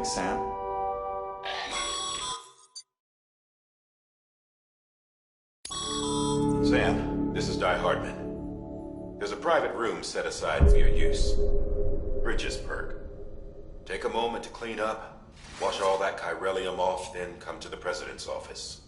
Sam? Sam, this is Di Hardman. There's a private room set aside for your use. Bridges perk. Take a moment to clean up, wash all that chiralium off, then come to the President's office.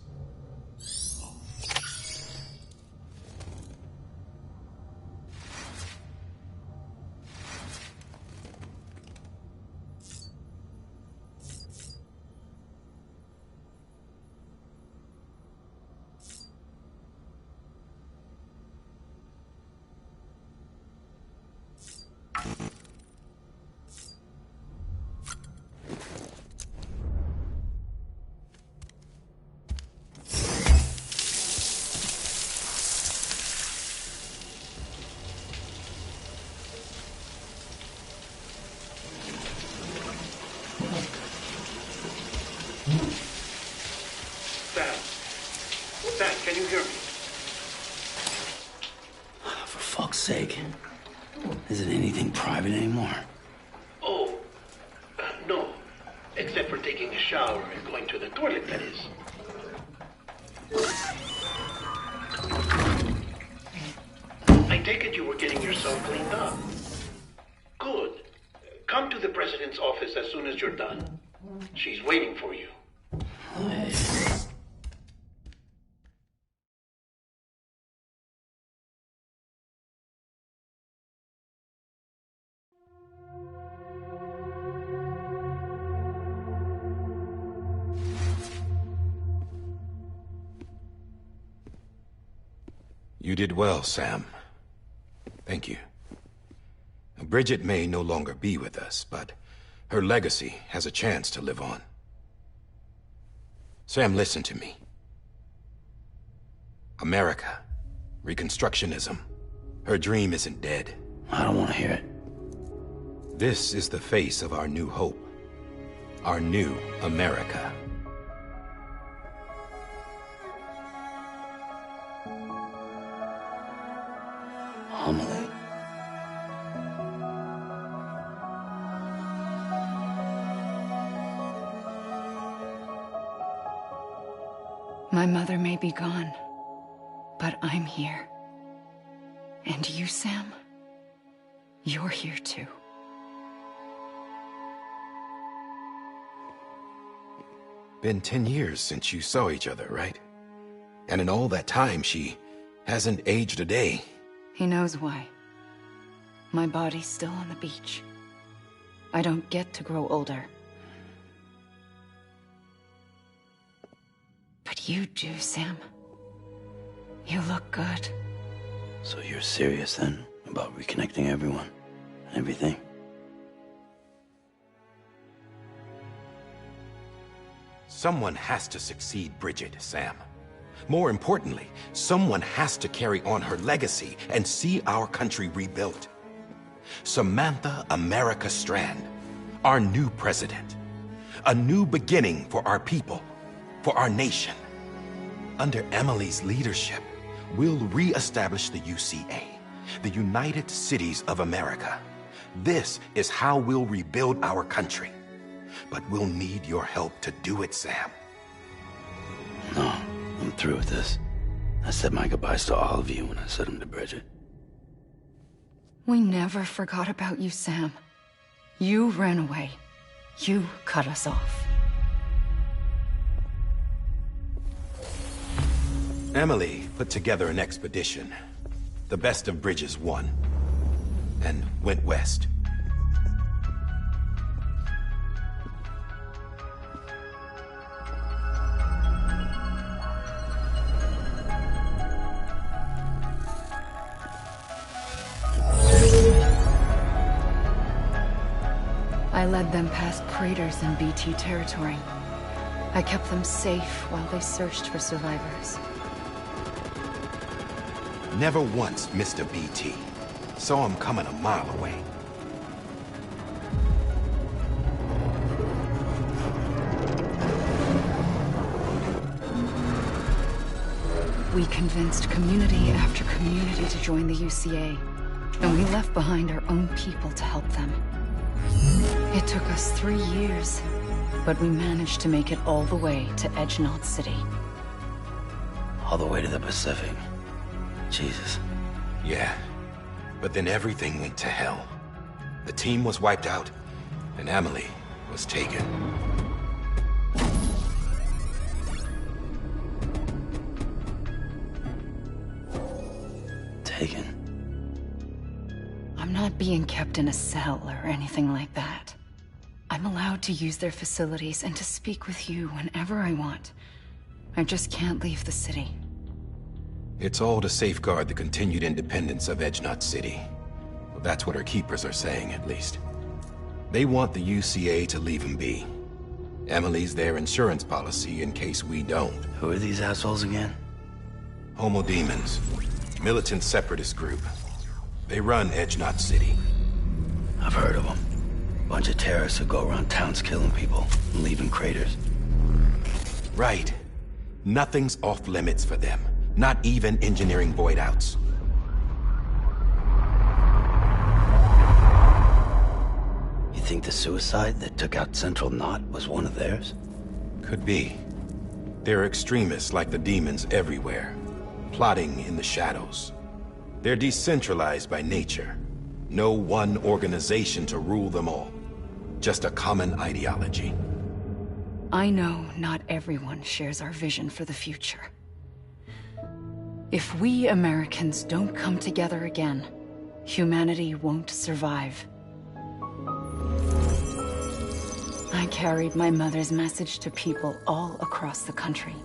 Sam, can you hear me? For fuck's sake. Isn't anything private anymore? Oh, no. Except for taking a shower and going to the toilet, that is. I take it you were getting yourself cleaned up. Good. Come to the President's office as soon as you're done. She's waiting for you. You did well, Sam. Thank you. Bridget may no longer be with us, but her legacy has a chance to live on. Sam, listen to me. America, Reconstructionism, her dream isn't dead. I don't want to hear it. This is the face of our new hope. Our new America. Homily. My mother may be gone, but I'm here. And you, Sam, you're here too. Been 10 years since you saw each other, right? And in all that time, she hasn't aged a day. He knows why. My body's still on the beach. I don't get to grow older. But you do, Sam. You look good. So you're serious then about reconnecting everyone and everything? Someone has to succeed Bridget, Sam. More importantly, someone has to carry on her legacy and see our country rebuilt. Samantha America Strand, our new president. A new beginning for our people, for our nation. Under Emily's leadership, we'll re-establish the UCA, the United Cities of America. This is how we'll rebuild our country. But we'll need your help to do it, Sam. No, I'm through with this. I said my goodbyes to all of you when I said them to Bridget. We never forgot about you, Sam. You ran away. You cut us off. Emily put together an expedition. The best of Bridges won. And went west. I led them past craters in BT territory. I kept them safe while they searched for survivors. Never once missed a BT. Saw him coming a mile away. We convinced community after community to join the UCA, and we left behind our own people to help them. It took us 3 years, but we managed to make it all the way to Edgenot City. All the way to the Pacific. Jesus. Yeah, but then everything went to hell. The team was wiped out, and Emily was taken. Taken? I'm not being kept in a cell or anything like that. I'm allowed to use their facilities and to speak with you whenever I want. I just can't leave the city. It's all to safeguard the continued independence of Edgenot City. Well, that's what our keepers are saying, at least. They want the UCA to leave him be. Emily's their insurance policy in case we don't. Who are these assholes again? Homo Demons. Militant separatist group. They run Edgenot City. I've heard of them. Bunch of terrorists who go around towns killing people and leaving craters. Right. Nothing's off limits for them. Not even engineering void outs. You think the suicide that took out Central Knot was one of theirs? Could be. There are extremists like the demons everywhere, plotting in the shadows. They're decentralized by nature. No one organization to rule them all. Just a common ideology. I know not everyone shares our vision for the future. If we Americans don't come together again, humanity won't survive. I carried my mother's message to people all across the country.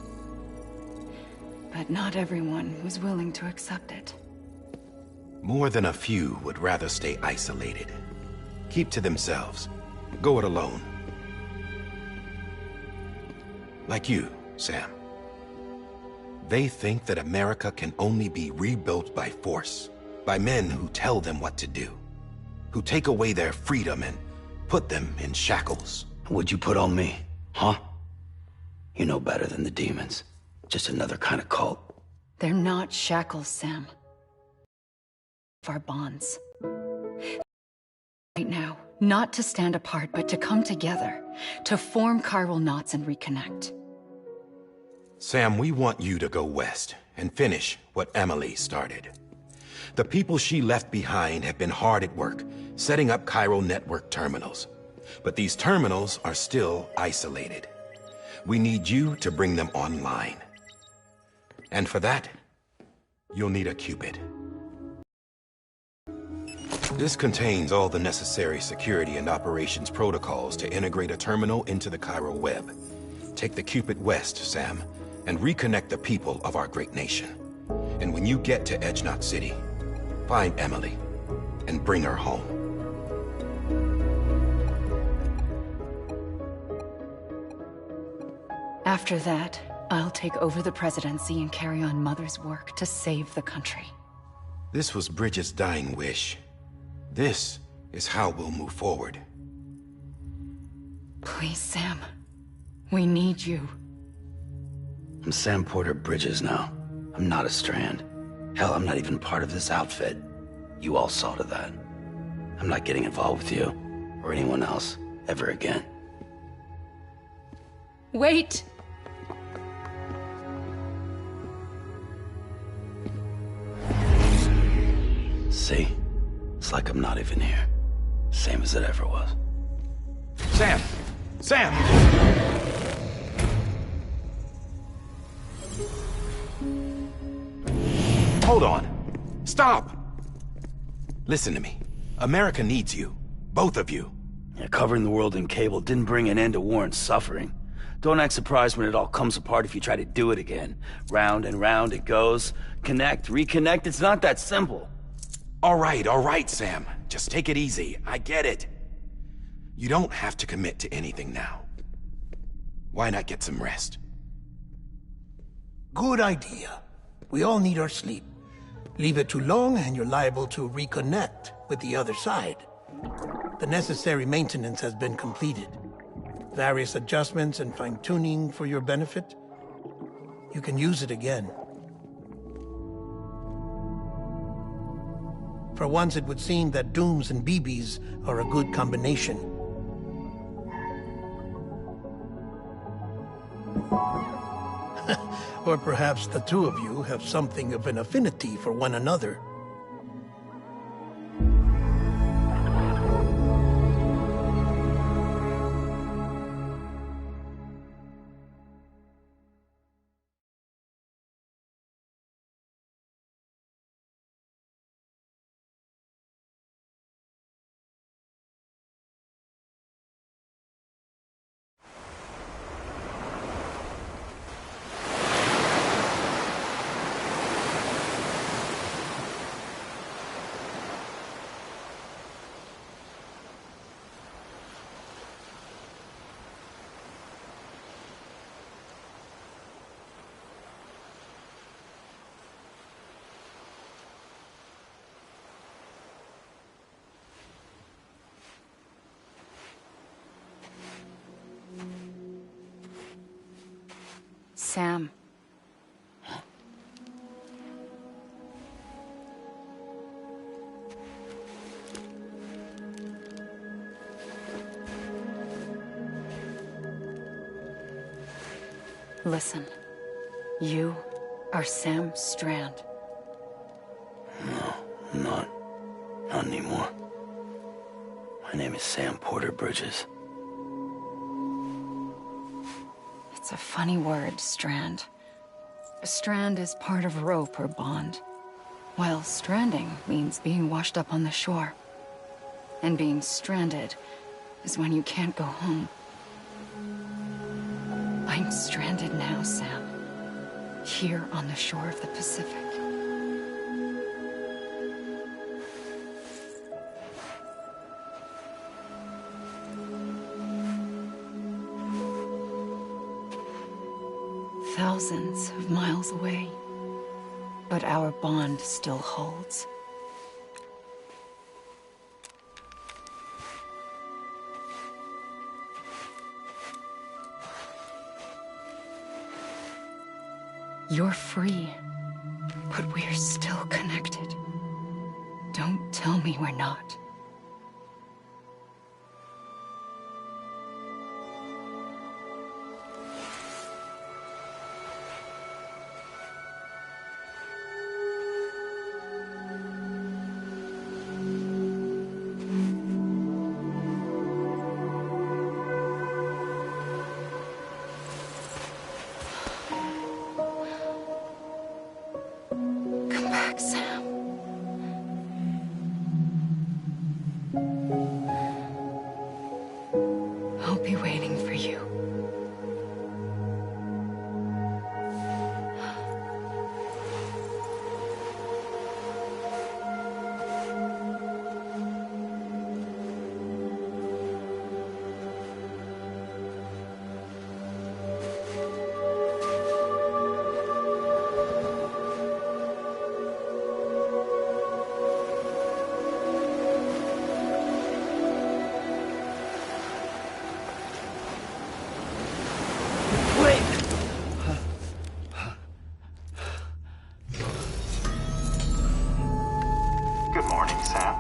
But not everyone was willing to accept it. More than a few would rather stay isolated. Keep to themselves. Go it alone. Like you, Sam. They think that America can only be rebuilt by force, by men who tell them what to do, who take away their freedom and put them in shackles. What'd you put on me, huh? You know better than the demons. Just another kind of cult. They're not shackles, Sam. Our bonds. Right now, not to stand apart, but to come together, to form chiral knots and reconnect. Sam, we want you to go west and finish what Emily started. The people she left behind have been hard at work, setting up chiral network terminals. But these terminals are still isolated. We need you to bring them online. And for that, you'll need a Cupid. This contains all the necessary security and operations protocols to integrate a terminal into the chiral web. Take the Cupid west, Sam, and reconnect the people of our great nation. And when you get to Edgenot City, find Emily and bring her home. After that, I'll take over the presidency and carry on Mother's work to save the country. This was Bridget's dying wish. This is how we'll move forward. Please, Sam. We need you. I'm Sam Porter Bridges now. I'm not a Strand. Hell, I'm not even part of this outfit. You all saw to that. I'm not getting involved with you, or anyone else, ever again. Wait! See? It's like I'm not even here. Same as it ever was. Sam! Sam! Hold on. Stop! Listen to me. America needs you. Both of you. Yeah, covering the world in cable didn't bring an end to war and suffering. Don't act surprised when it all comes apart if you try to do it again. Round and round it goes. Connect, reconnect, it's not that simple. All right, Sam. Just take it easy. I get it. You don't have to commit to anything now. Why not get some rest? Good idea. We all need our sleep. Leave it too long and you're liable to reconnect with the other side. The necessary maintenance has been completed. Various adjustments and fine-tuning for your benefit. You can use it again. For once, it would seem that Dooms and BBs are a good combination. Or perhaps the two of you have something of an affinity for one another. Sam. Listen. You are Sam Strand. No, I'm not. Not anymore. My name is Sam Porter Bridges. It's a funny word, Strand. A strand is part of rope or bond, while stranding means being washed up on the shore. And being stranded is when you can't go home. I'm stranded now, Sam. Here on the shore of the Pacific. Thousands of miles away, but our bond still holds. You're free, but we're still connected. Don't tell me we're not. Come back, Sam. I'll be waiting for you. Good morning, Sam.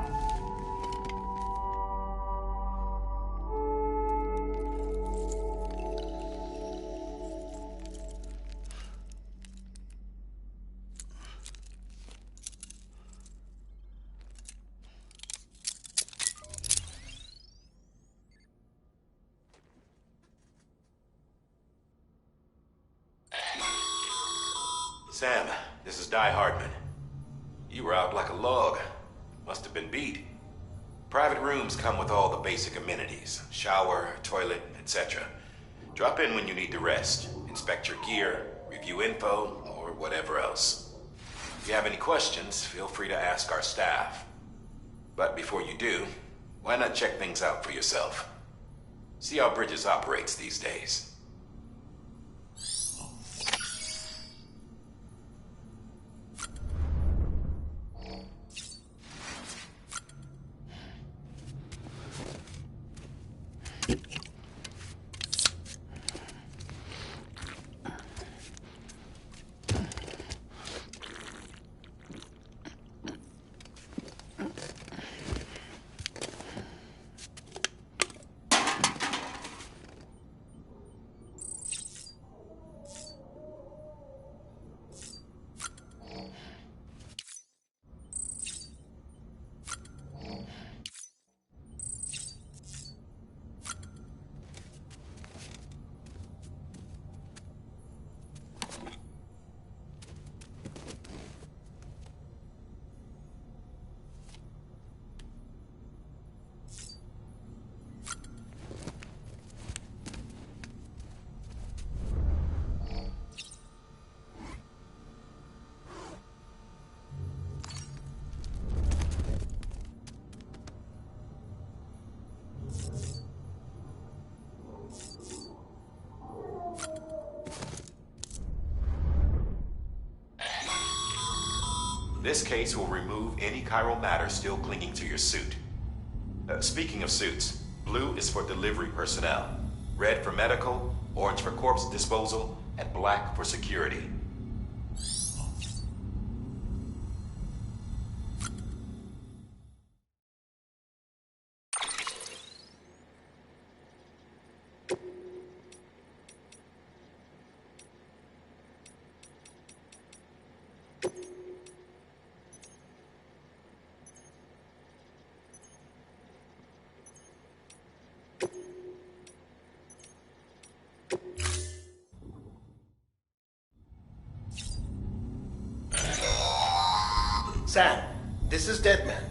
Sam, this is Di Hardman. You were out like a log. Must have been beat. Private rooms come with all the basic amenities. Shower, toilet, etc. Drop in when you need to rest. Inspect your gear, review info, or whatever else. If you have any questions, feel free to ask our staff. But before you do, why not check things out for yourself? See how Bridges operates these days. This case will remove any chiral matter still clinging to your suit. Speaking of suits, blue is for delivery personnel, red for medical, orange for corpse disposal, and black for security. Sam, this is Deadman.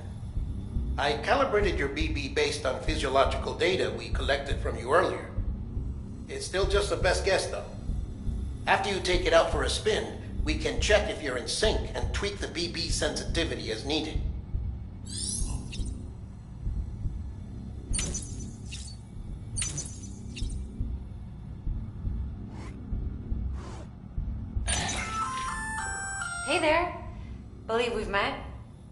I calibrated your BB based on physiological data we collected from you earlier. It's still just a best guess, though. After you take it out for a spin, we can check if you're in sync and tweak the BB sensitivity as needed. Hey there. Believe we've met.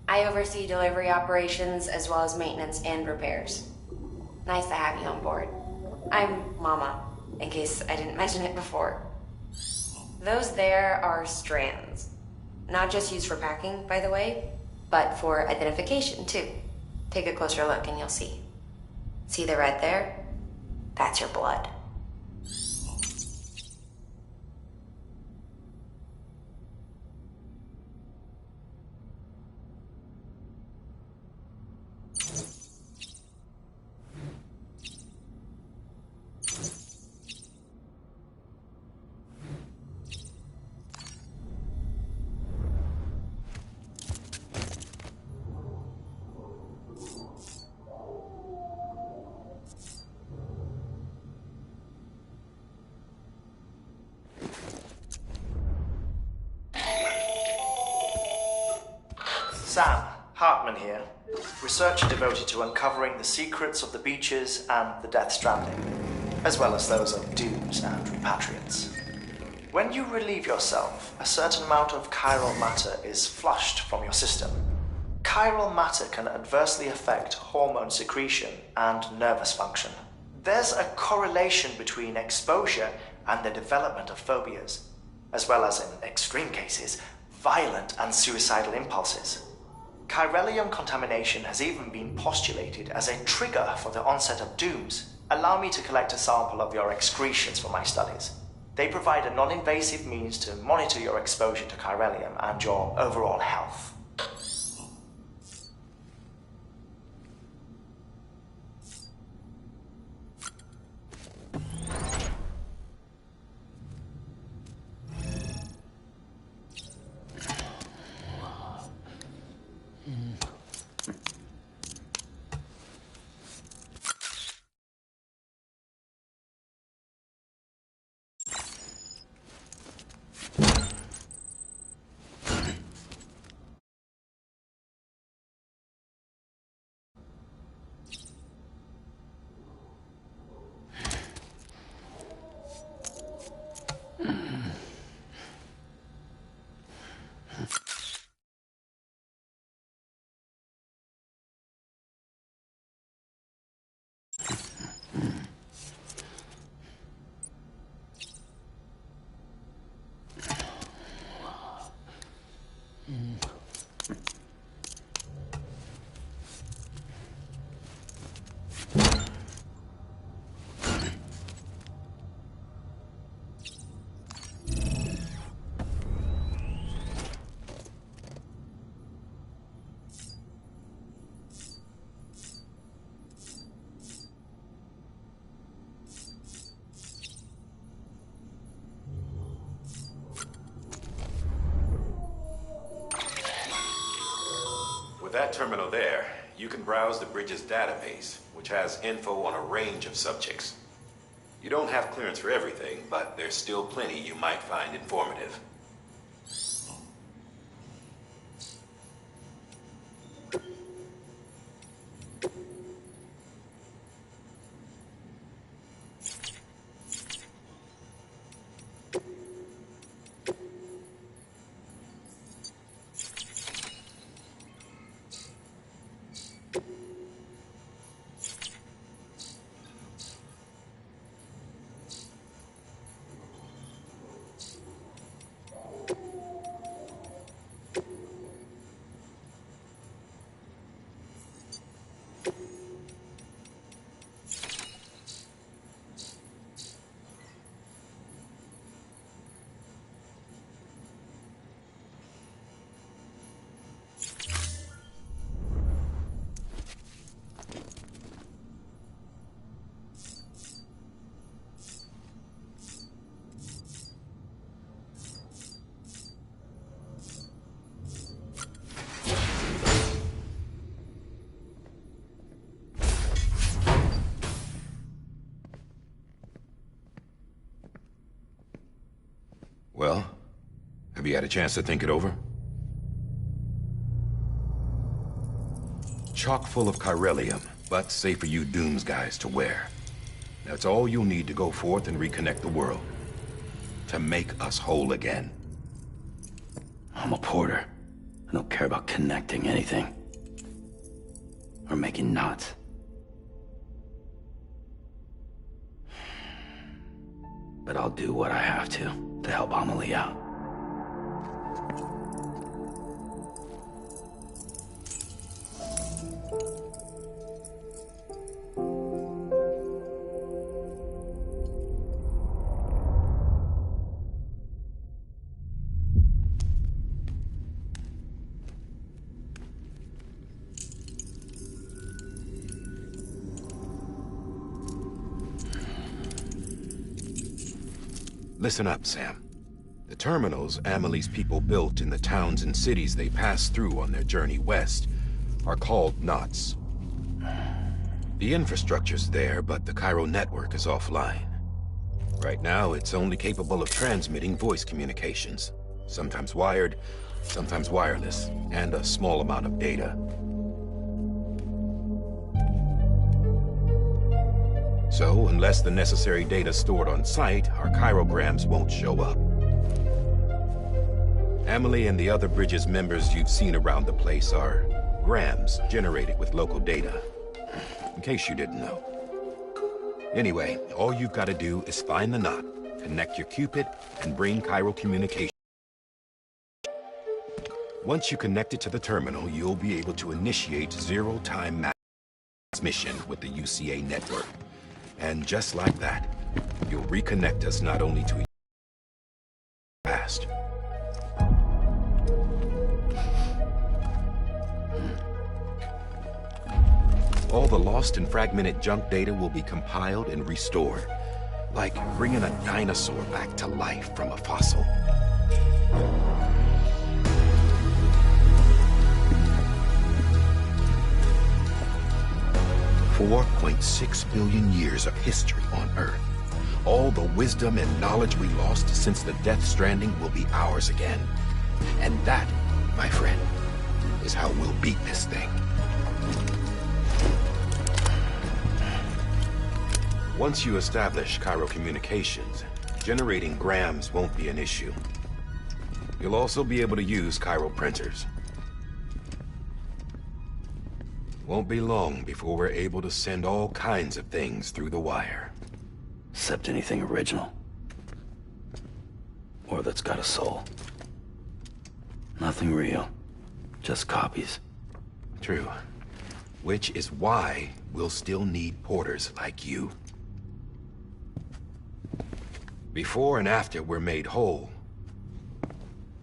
I oversee delivery operations as well as maintenance and repairs. Nice to have you on board. I'm Mama, in case I didn't mention it before. Those there are strands. Not just used for packing, by the way, but for identification too. Take a closer look and you'll see. See the red there? That's your blood. Sam, Hartman here, researcher devoted to uncovering the secrets of the beaches and the Death Stranding, as well as those of dooms and repatriates. When you relieve yourself, a certain amount of chiral matter is flushed from your system. Chiral matter can adversely affect hormone secretion and nervous function. There's a correlation between exposure and the development of phobias, as well as, in extreme cases, violent and suicidal impulses. Chiralium contamination has even been postulated as a trigger for the onset of dooms. Allow me to collect a sample of your excretions for my studies. They provide a non-invasive means to monitor your exposure to chiralium and your overall health. With that terminal there, you can browse the bridge's database, which has info on a range of subjects. You don't have clearance for everything, but there's still plenty you might find informative. Well, have you had a chance to think it over? Chock full of chiralium, but safe for you Dooms guys to wear. That's all you'll need to go forth and reconnect the world. To make us whole again. I'm a porter. I don't care about connecting anything. Or making knots. But I'll do what I have to help Amelie out. Listen up, Sam. The terminals Amelie's people built in the towns and cities they passed through on their journey west are called knots. The infrastructure's there, but the Cairo network is offline. Right now, it's only capable of transmitting voice communications. Sometimes wired, sometimes wireless, and a small amount of data. So, unless the necessary data stored on site, our chirograms won't show up. Amelie and the other Bridges members you've seen around the place are grams generated with local data. In case you didn't know. Anyway, all you've got to do is find the knot, connect your Cupid, and bring Cairo communication. Once you connect it to the terminal, you'll be able to initiate zero-time transmission with the UCA network. And just like that, you'll reconnect us not only to each other past. All the lost and fragmented junk data will be compiled and restored, like bringing a dinosaur back to life from a fossil. $4.6 billion years of history on Earth. All the wisdom and knowledge we lost since the Death Stranding will be ours again. And that, my friend, is how we'll beat this thing. Once you establish Cairo communications, generating grams won't be an issue. You'll also be able to use Cairo printers. Won't be long before we're able to send all kinds of things through the wire. Except anything original. Or that's got a soul. Nothing real. Just copies. True. Which is why we'll still need porters like you. Before and after we're made whole,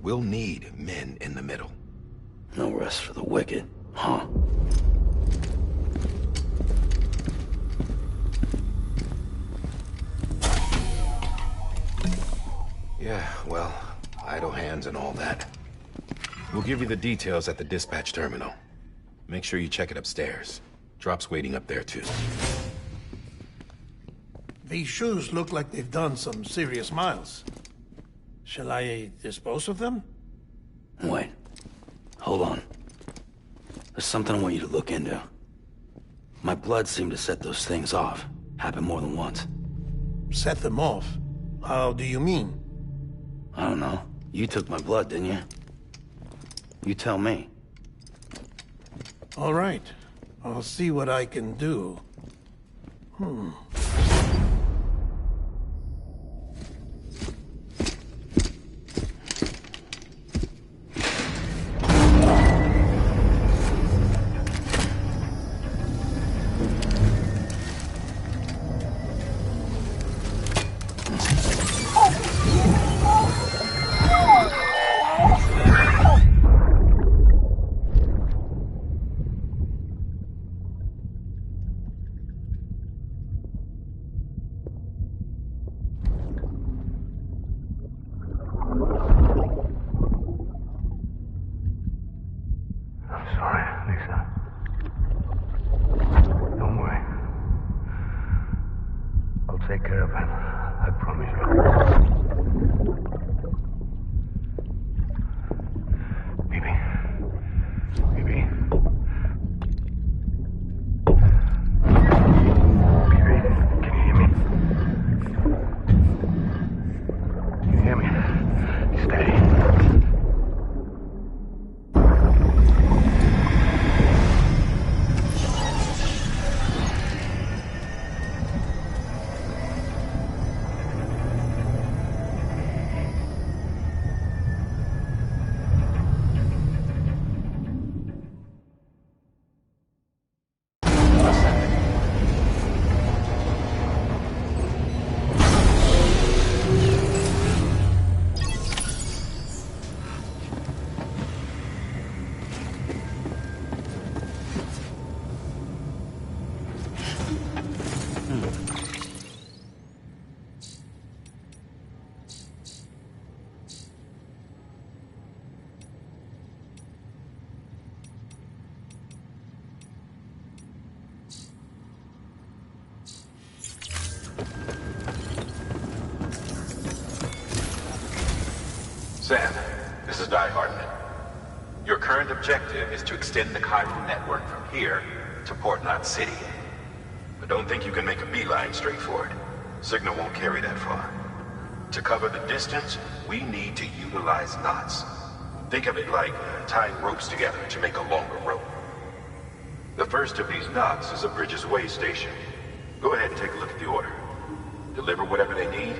we'll need men in the middle. No rest for the wicked, huh? Yeah, well, idle hands and all that. We'll give you the details at the dispatch terminal. Make sure you check it upstairs. Drop's waiting up there, too. These shoes look like they've done some serious miles. Shall I dispose of them? Wait. Hold on. There's something I want you to look into. My blood seemed to set those things off. Happened more than once. Set them off? How do you mean? I don't know. You took my blood, didn't you? You tell me. All right. I'll see what I can do. care of him. I promise you. Baby. Baby. Baby, can you hear me? Can you hear me? Steady. Sam, this is Di Hartman. Your current objective is to extend the chiral network from here to Port Knot City. But don't think you can make a beeline straight for it. Signal won't carry that far. To cover the distance, we need to utilize knots. Think of it like tying ropes together to make a longer rope. The first of these knots is a Bridges way station. Go ahead and take a look at the order. Deliver whatever they need,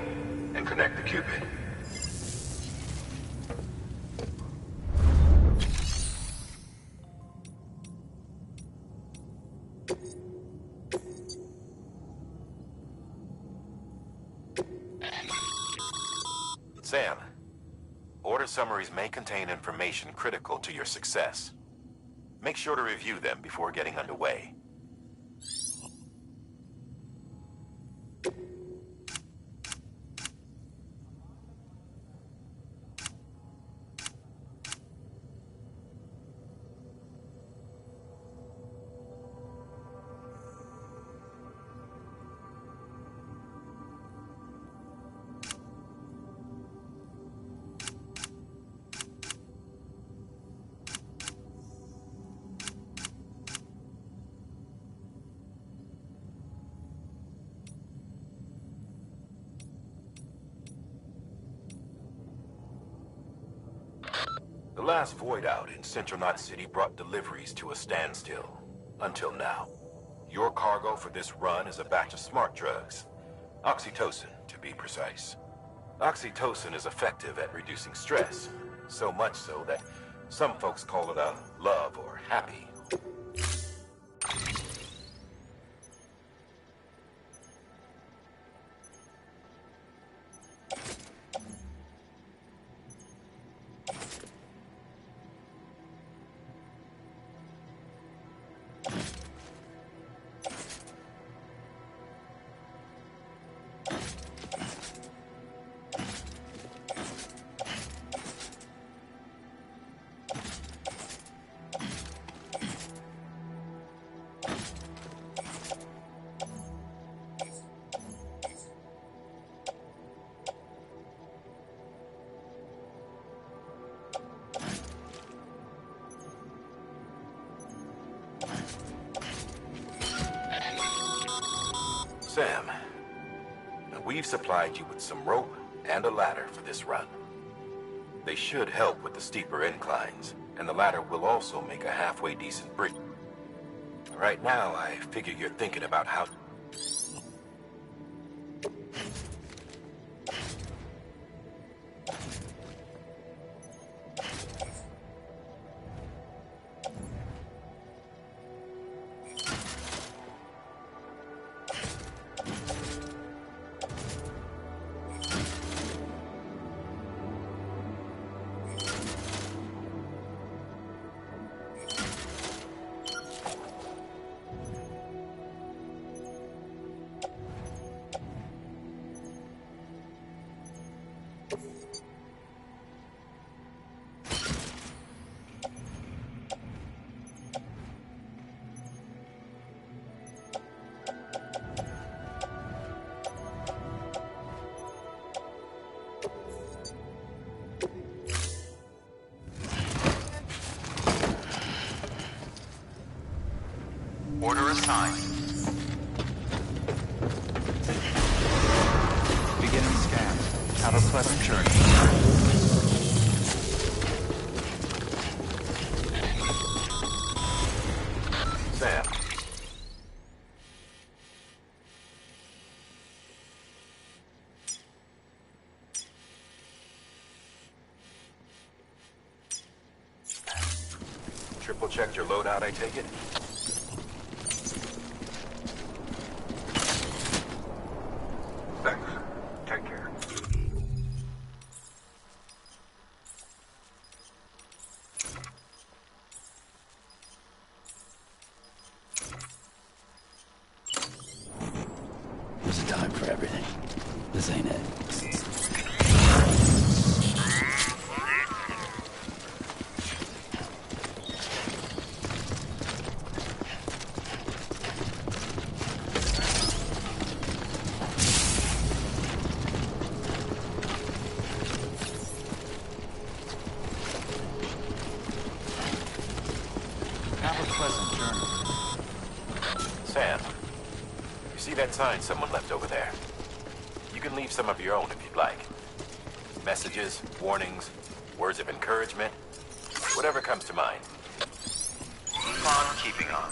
and connect the Cupid. Sam, order summaries may contain information critical to your success. Make sure to review them before getting underway. The last void out in Central Knot City brought deliveries to a standstill. Until now. Your cargo for this run is a batch of smart drugs. Oxytocin, to be precise. Oxytocin is effective at reducing stress. So much so that some folks call it a love or happy. Sam, we've supplied you with some rope and a ladder for this run. They should help with the steeper inclines, and the ladder will also make a halfway decent bridge. Right now, I figure you're thinking about how... time. Beginning scan. Have a pleasant journey. Sam. Triple checked your loadout, I take it? Thanks. Take care. There's a time for everything. This ain't it. Have a pleasant journey. Sam, you see that sign someone left over there? You can leave some of your own if you'd like. Messages, warnings, words of encouragement, whatever comes to mind. Keep on keeping on.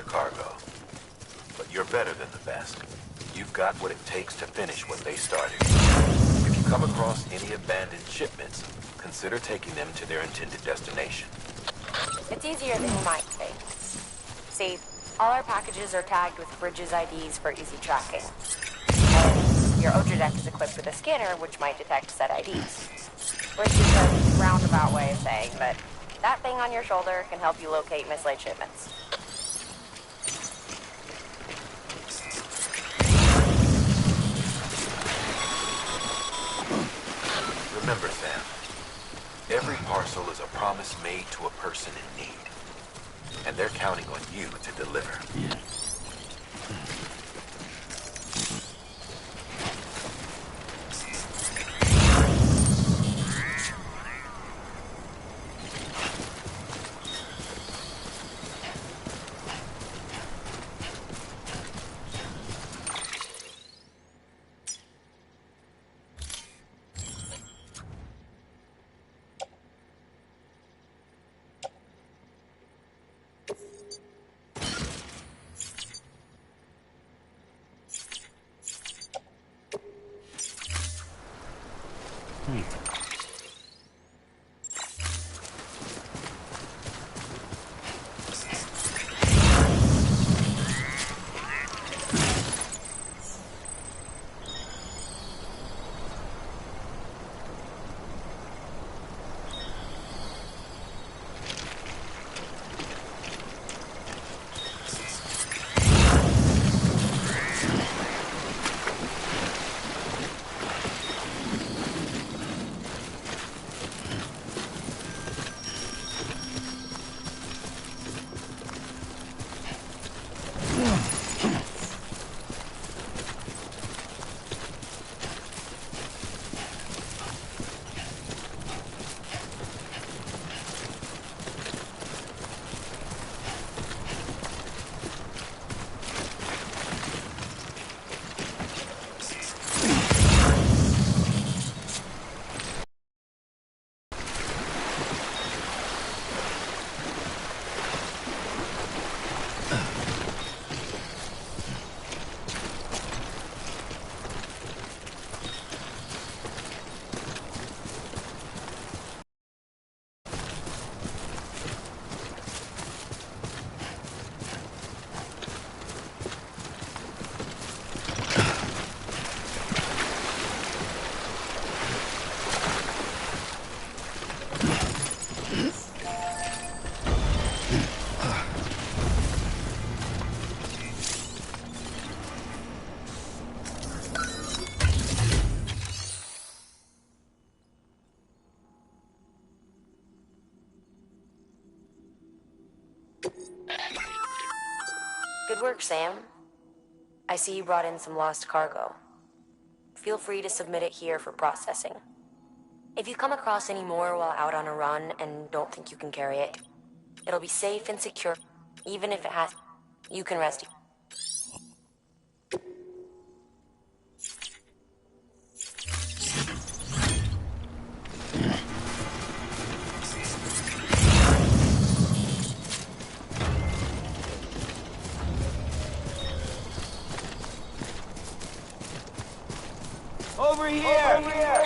cargo. But you're better than the best. You've got what it takes to finish what they started. If you come across any abandoned shipments, consider taking them to their intended destination. It's easier than you might think. See, all our packages are tagged with Bridges IDs for easy tracking. And your Oja deck is equipped with a scanner which might detect said IDs. Which is a roundabout way of saying that that thing on your shoulder can help you locate mislaid shipments. Remember, Sam, every parcel is a promise made to a person in need. And they're counting on you to deliver. Yeah. Good work, Sam. I see you brought in some lost cargo. Feel free to submit it here for processing. If you come across any more while out on a run and don't think you can carry it, it'll be safe and secure. Even if it has, you can rest. Over here! Over here!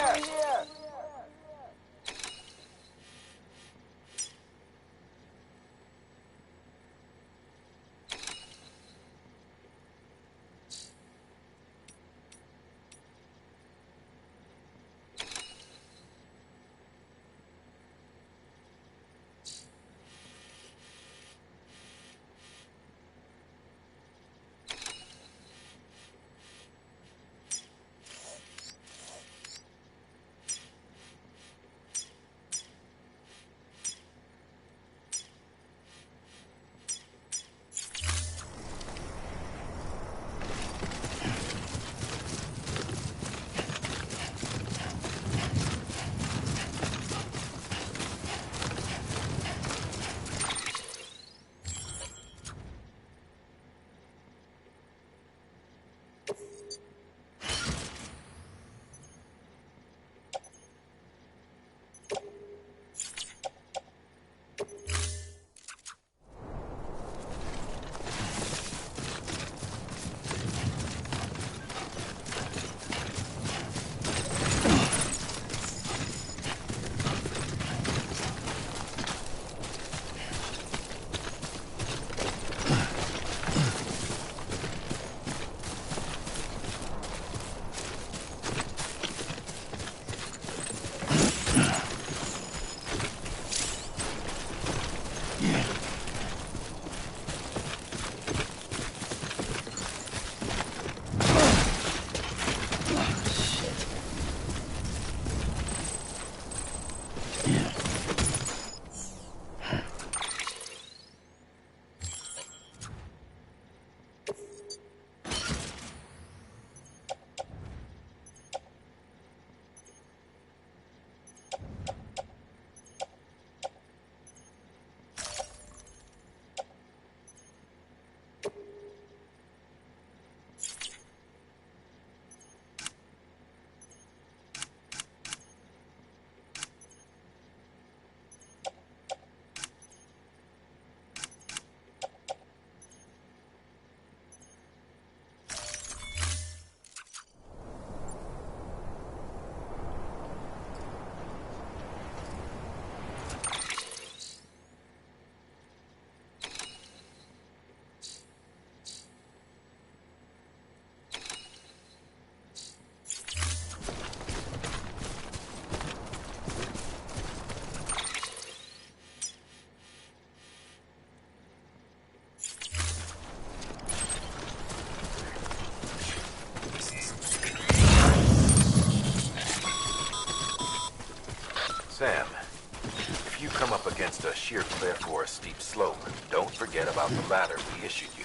just a sheer cliff or a steep slope, don't forget about the ladder we issued you.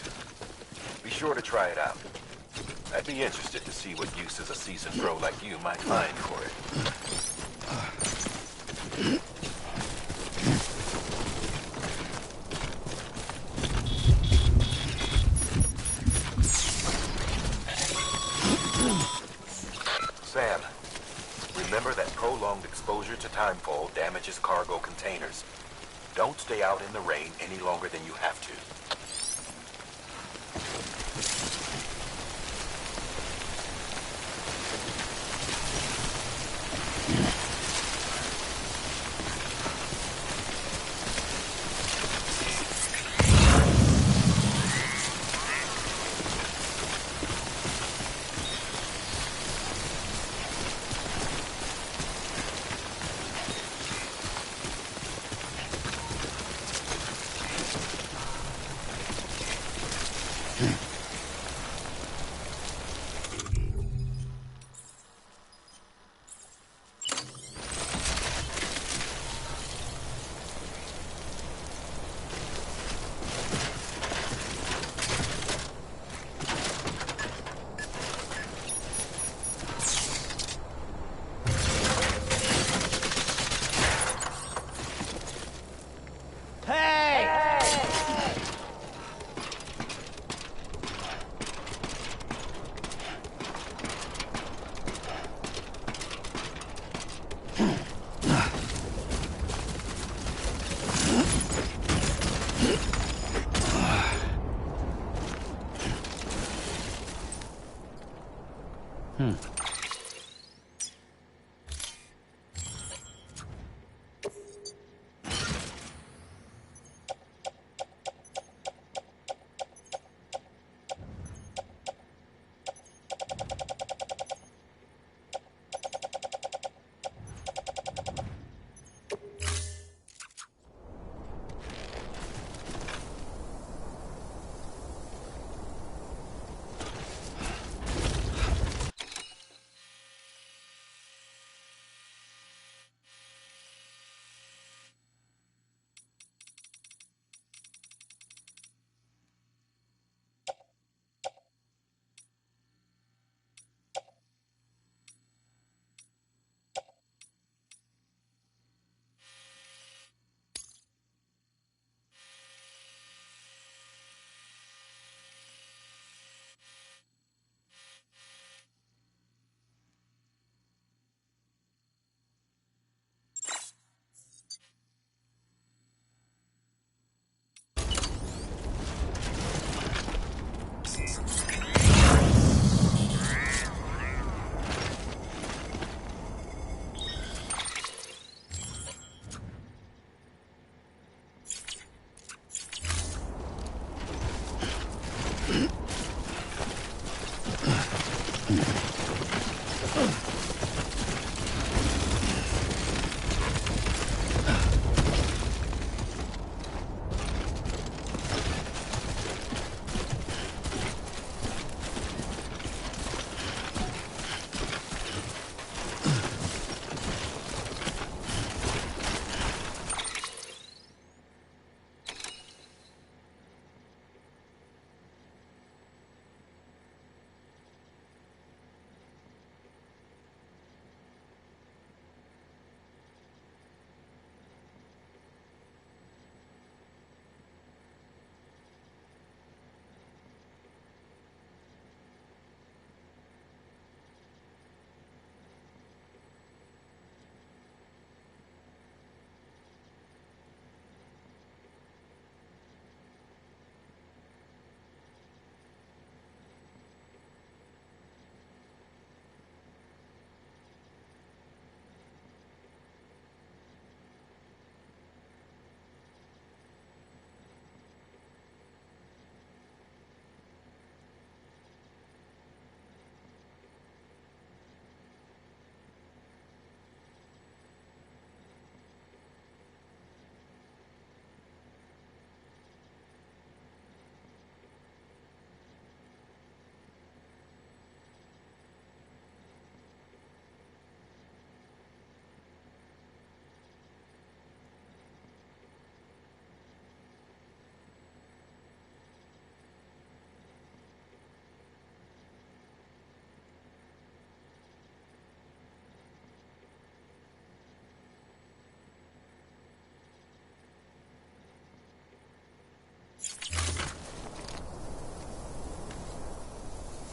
Be sure to try it out. I'd be interested to see what uses a seasoned pro like you might find for it. Sam, remember that prolonged exposure to timefall damages cargo containers. Don't stay out in the rain any longer than you have to.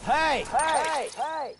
Hey! Hey! Hey!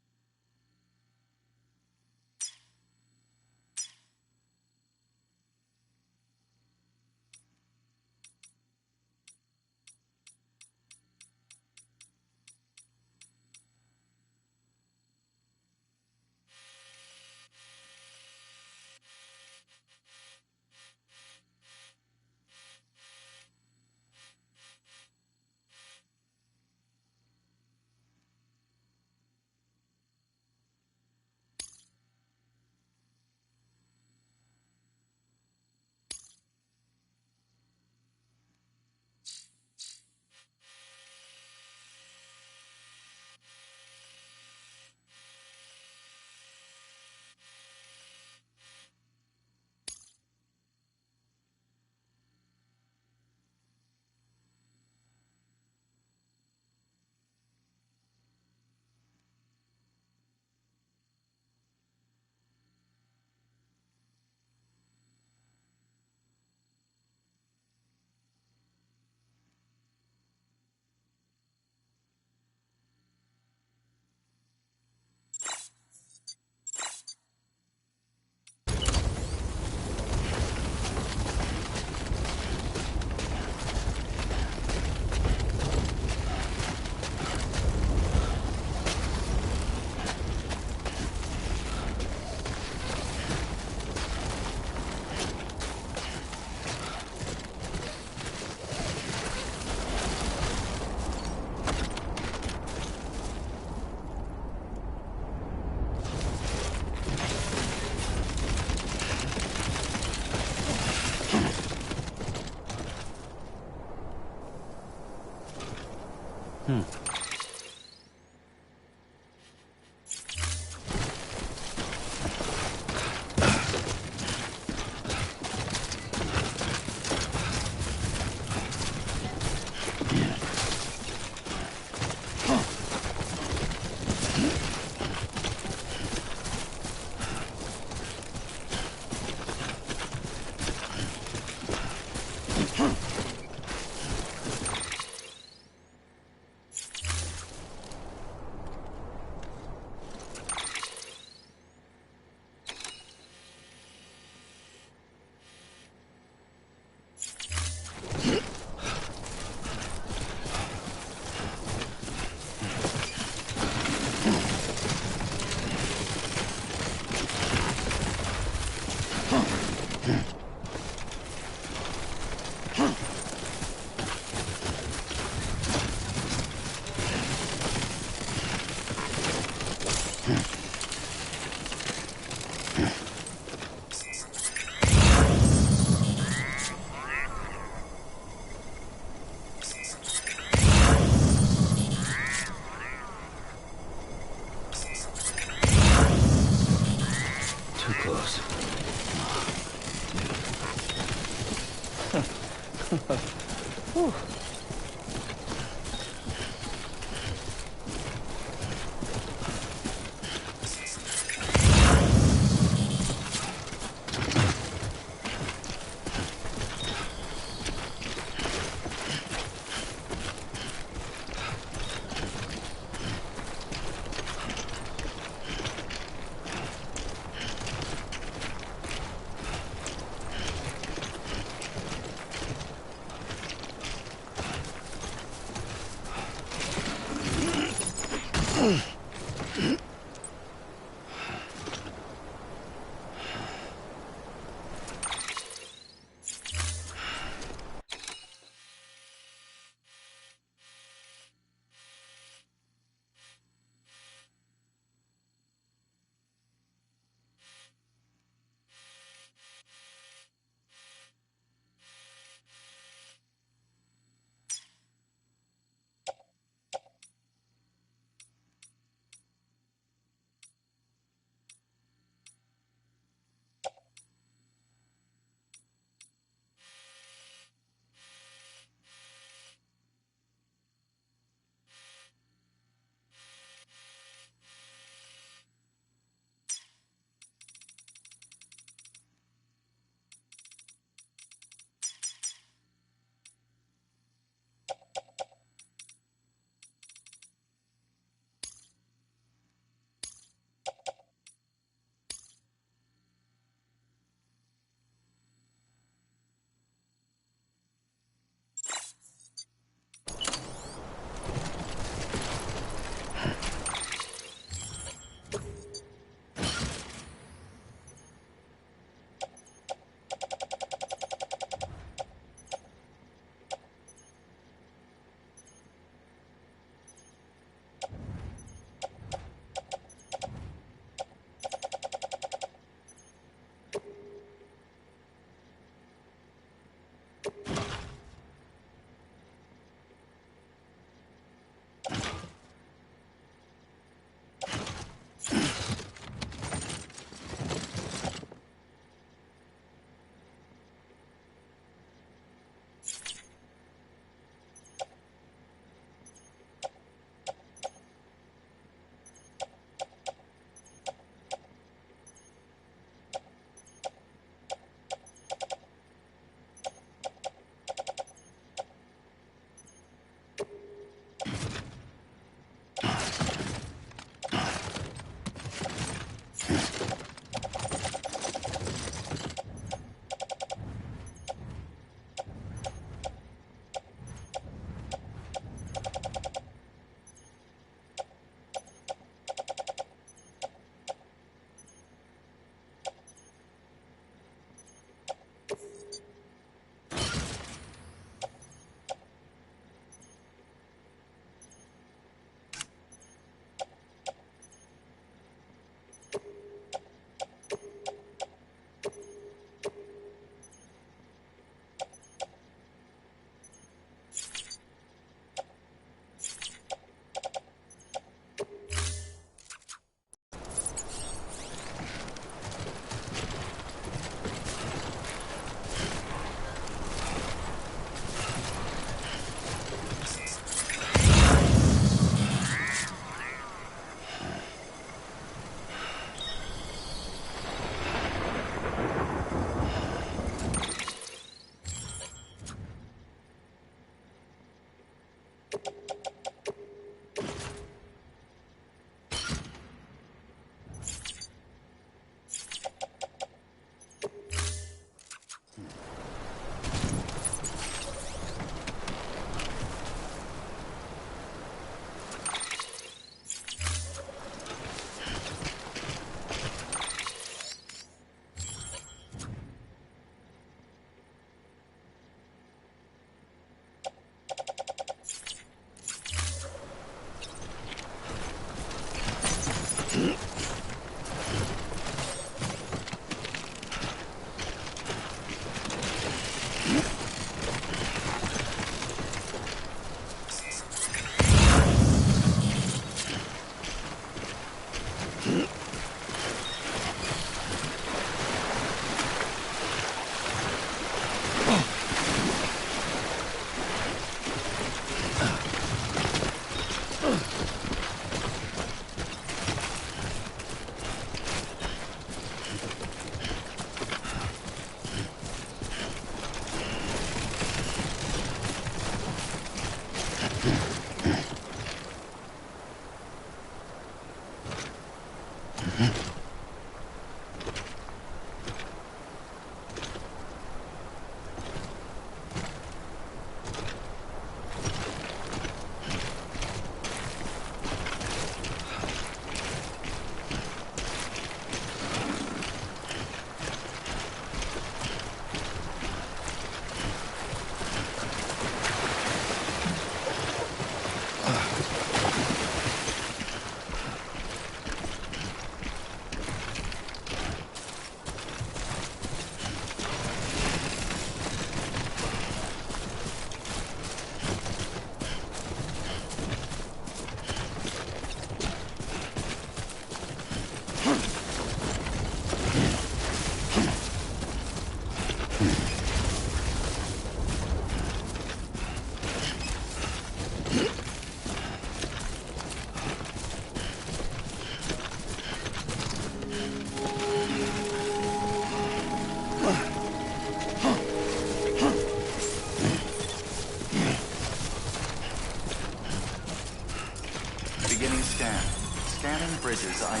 Bridges ID.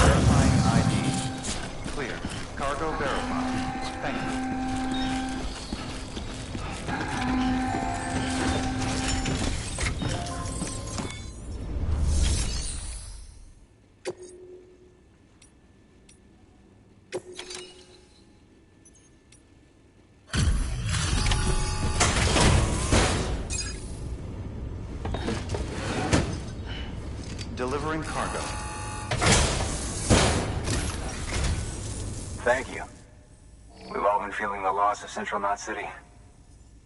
Verifying ID. Clear. Cargo verified. Thank you. Delivering cargo. Thank you. We've all been feeling the loss of Central Knot City.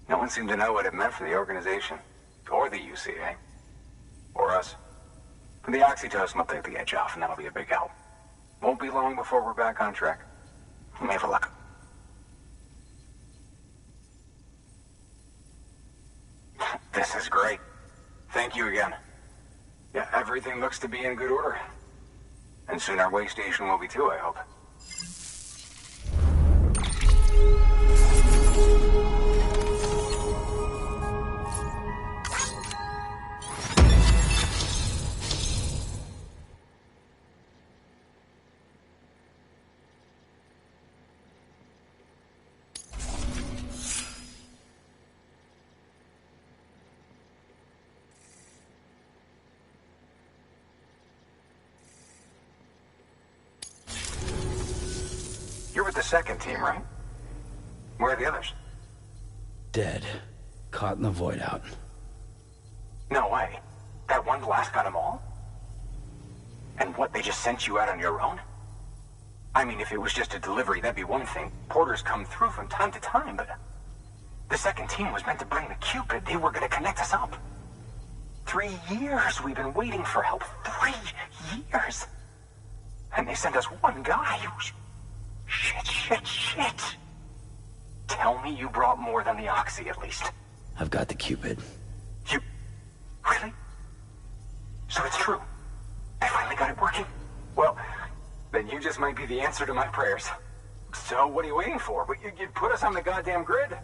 No one seemed to know what it meant for the organization. Or the UCA. Or us. The oxytocin will take the edge off, and that'll be a big help. Won't be long before we're back on track. We may have luck. This is great. Thank you again. Yeah, everything looks to be in good order. And soon our way station will be too, I hope. You're with the second team, right? Where are the others? Dead. Caught in the void out. No way. That one blast got them all? And what, they just sent you out on your own? I mean, if it was just a delivery, that'd be one thing. Porters come through from time to time, but... The second team was meant to bring the Cupid. They were gonna connect us up. 3 years we've been waiting for help. 3 years! And they sent us one guy who's... Shit. Tell me you brought more than the Oxy, at least. I've got the Cupid. You... Really? So it's true. They finally got it working. Well, then you just might be the answer to my prayers. So what are you waiting for? You put us on the goddamn grid.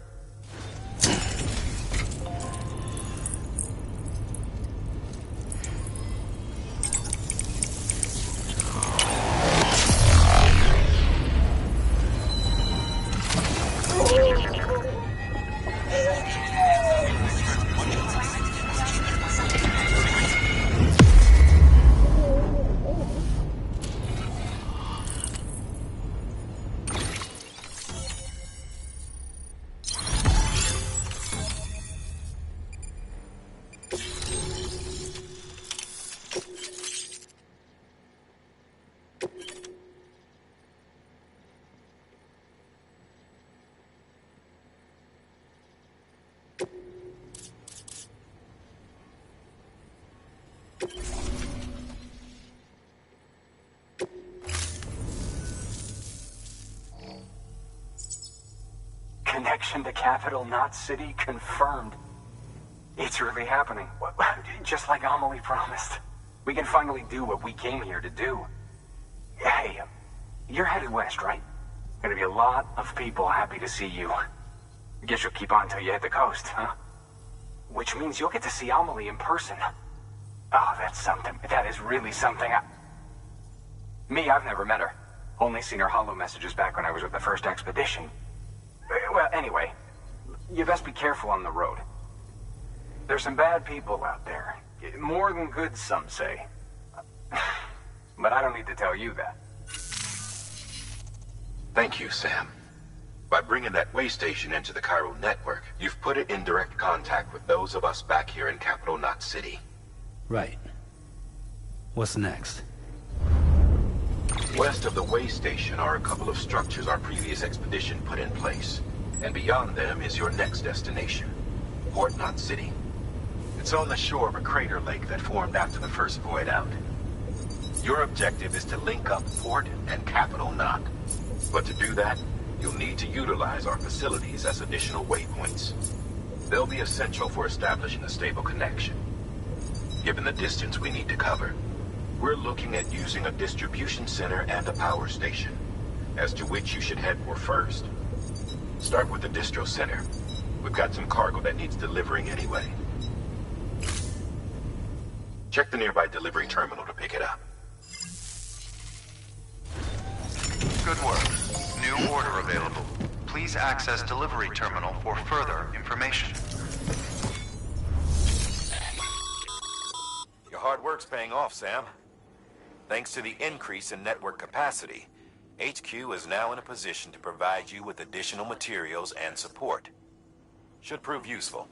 Connection to Capital Knot City confirmed. It's really happening. Just like Amelie promised. We can finally do what we came here to do. Hey, you're headed west, right? Gonna be a lot of people happy to see you. Guess you'll keep on till you hit the coast, huh? Which means you'll get to see Amelie in person. Oh, that's something. That is really something. Me, I've never met her. Only seen her holo messages back when I was with the first expedition. Well, anyway, you best be careful on the road. There's some bad people out there. More than good, some say. But I don't need to tell you that. Thank you, Sam. By bringing that way station into the Cairo network, you've put it in direct contact with those of us back here in Capital Knot City. Right. What's next? West of the way station are a couple of structures our previous expedition put in place. And beyond them is your next destination, Port Knot City. It's on the shore of a crater lake that formed after the first void out. Your objective is to link up Port and Capital Knot. But to do that, you'll need to utilize our facilities as additional waypoints. They'll be essential for establishing a stable connection. Given the distance we need to cover, we're looking at using a distribution center and a power station, as to which you should head for first. Start with the distro center. We've got some cargo that needs delivering anyway. Check the nearby delivery terminal to pick it up. Good work. New order available. Please access delivery terminal for further information. Your hard work's paying off, Sam. Thanks to the increase in network capacity, HQ is now in a position to provide you with additional materials and support. Should prove useful.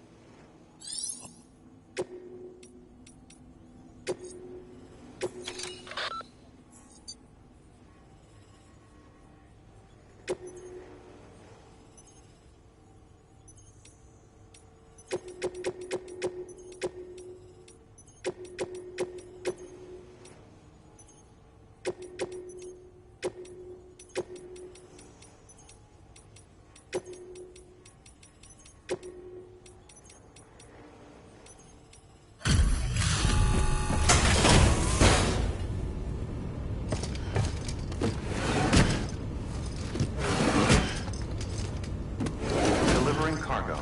Delivering cargo.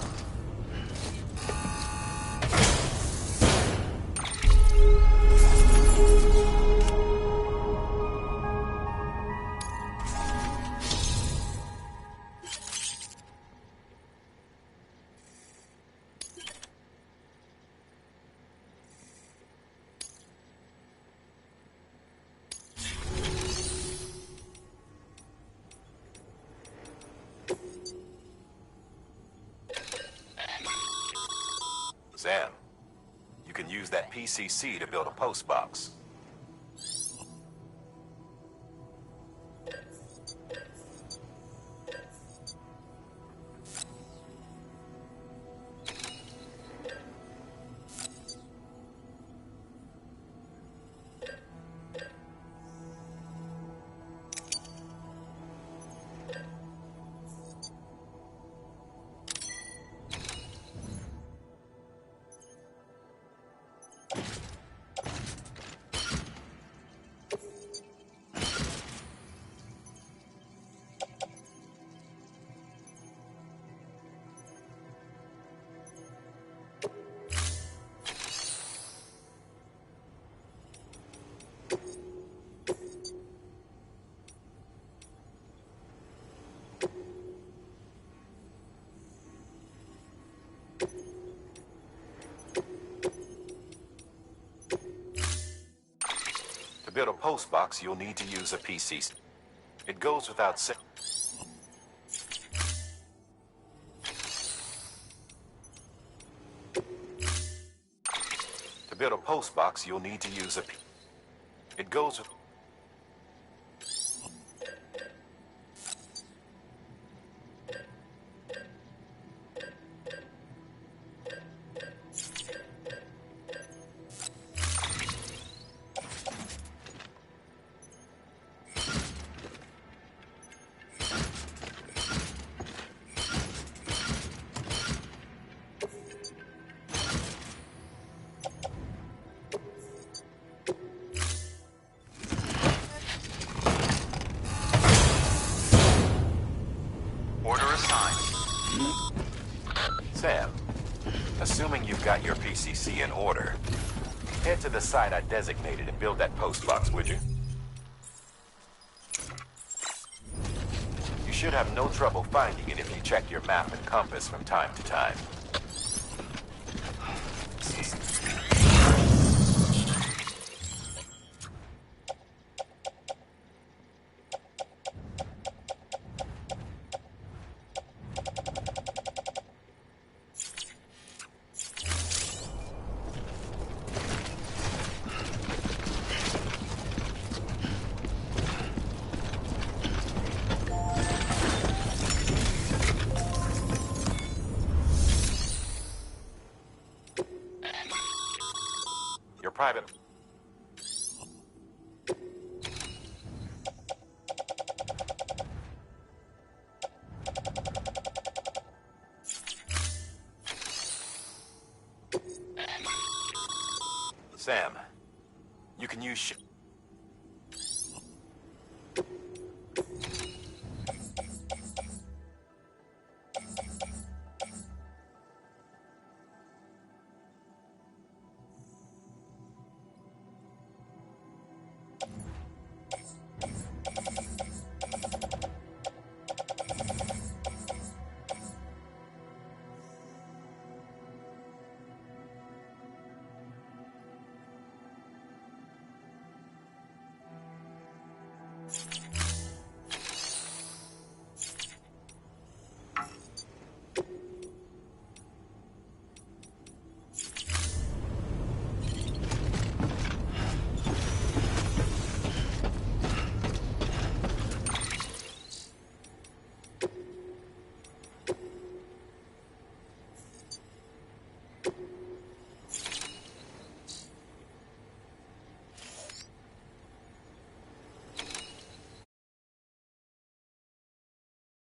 Sam, you can use that PCC to build a post box. To build a post box, you'll need to use a PCC. It goes without saying. To build a post box, you'll need to use a P. It goes with. Order assigned. Sam, assuming you've got your PCC in order, head to the site I designated and build that post box, would you? You should have no trouble finding it if you check your map and compass from time to time. Your private... Sam, you can use